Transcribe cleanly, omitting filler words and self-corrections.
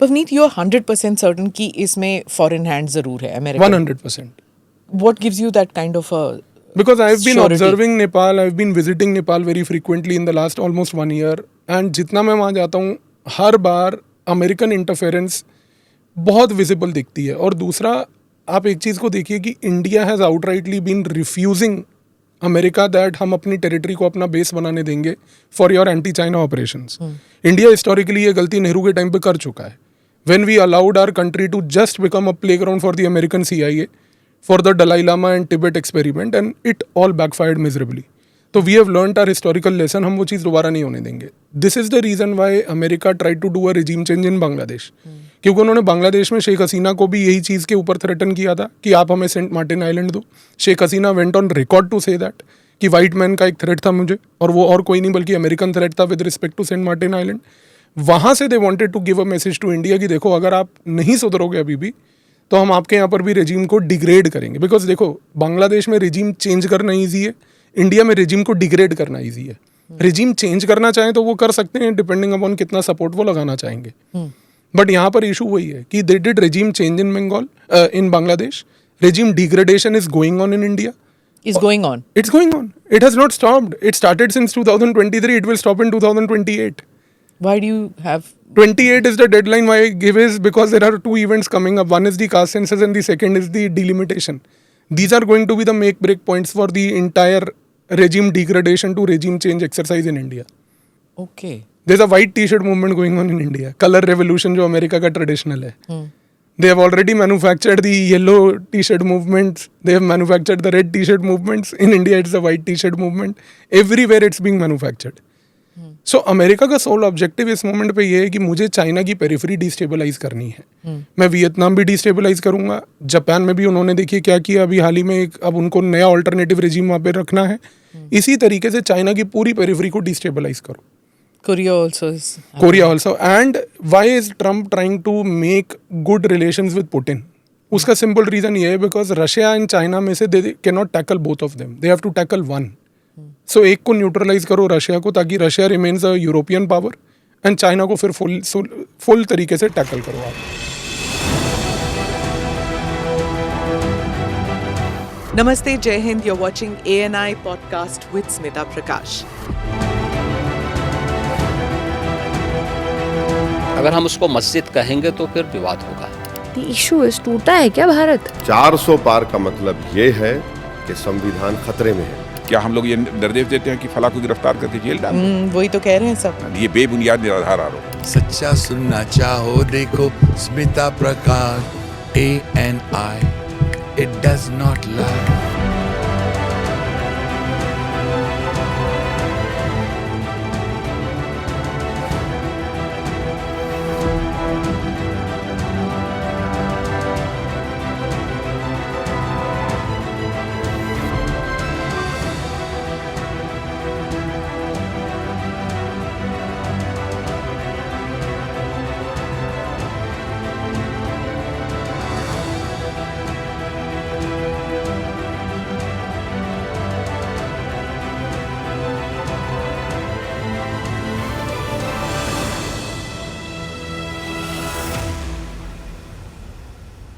Pavneet, you're 100% certain कि इसमें foreign hand ज़रूर है America. 100%. What gives you that kind of a Because I've been surety? observing Nepal, I've been visiting Nepal very frequently in the last almost 1 year. And जितना मैं वहाँ जाता हूँ, हर बार American interference बहुत विजिबल दिखती है. और दूसरा, आप एक चीज़ को देखिए कि India has outrightly been refusing America that हम अपनी टेरिटरी को अपना बेस बनाने देंगे for your anti China operations. India historically ये गलती नेहरू के टाइम पे कर चुका है. When we allowed our country to just become a playground for the American CIA, for the Dalai Lama and Tibet experiment, and it all backfired miserably. So we have learnt our historical lesson. हम वो चीज़ दोबारा नहीं होने देंगे. This is the reason why America tried to do a regime change in Bangladesh. क्योंकि उन्होंने बांग्लादेश में शेख हसीना को भी यही चीज़ के ऊपर थ्रेटन किया था कि आप हमें सेंट मार्टिन आइलैंड दो. Sheikh Hasina went on record to say that कि वाइट मैन का एक थ्रेट था मुझे, और वो और कोई नहीं बल्कि अमेरिकन थ्रेट था with respect to Saint Martin island. वहाँ से they wanted to give a message to India कि देखो अगर आप नहीं सुधरोगे अभी भी तो हम आपके यहाँ पर भी रेजिम को डिग्रेड करेंगे. बिकॉज देखो, बांग्लादेश में रेजिम चेंज करना ईजी है, इंडिया में रेजिम को डिग्रेड करना ईजी है. रेजिम चेंज करना चाहें तो वो कर सकते हैं डिपेंडिंग अपॉन कितना सपोर्ट वो लगाना चाहेंगे. बट यहाँ पर इशू वही है कि they did regime change in Bengal, in Bangladesh. Regime degradation is going on in India. is going on? It's going on. It has not stopped. It started since 2023. It will stop in 2028. Why do you have 28 is the deadline. Why I give is because there are two events coming up. One is the caste census and the second is the delimitation. These are going to be the make break points for the entire regime degradation to regime change exercise in India. okay? There's a white t-shirt movement going on in India. Color revolution जो America का traditional है. They have already manufactured the yellow t-shirt movements. They have manufactured the red t-shirt movements. In India it's the white t-shirt movement. Everywhere it's being manufactured. So America का soul objective इस moment पे ये है कि मुझे China की periphery destabilise करनी है. मैं वियतनाम भी डिस्टेबलाइज करूंगा. जापान में भी उन्होंने देखिए क्या किया अभी हाल ही में, अब उनको नया ऑल्टरनेटिव रेजिम वहाँ पे रखना है. इसी तरीके से चाइना की पूरी पेरिफेरी को डिस्टेबलाइज करो. Korea also. And why is Trump trying to make good relations with Putin? उसका सिंपल रीजन ये है बिकॉज रशिया एंड चाइना में से they can not tackle both of them. They have to tackle one. So एक को neutralise करो Russia को, ताकि Russia remains a European power, and China को फिर फुल तरीके से टैकल करो आप. Namaste, Jai Hind. You're watching ANI podcast with Smita Prakash. अगर हम उसको मस्जिद कहेंगे तो फिर विवाद होगा. The issue is टूटा है क्या भारत? 400 पार का मतलब ये है कि संविधान खतरे में है. क्या हम लोग ये निर्देश देते हैं कि फला को गिरफ्तार करके जेल डाल? वही तो कह रहे हैं सब. ये बेबुनियाद निराधार आरोप. सच्चा सुनना चाहो देखो स्मिता प्रकाश ANI. It does not lie.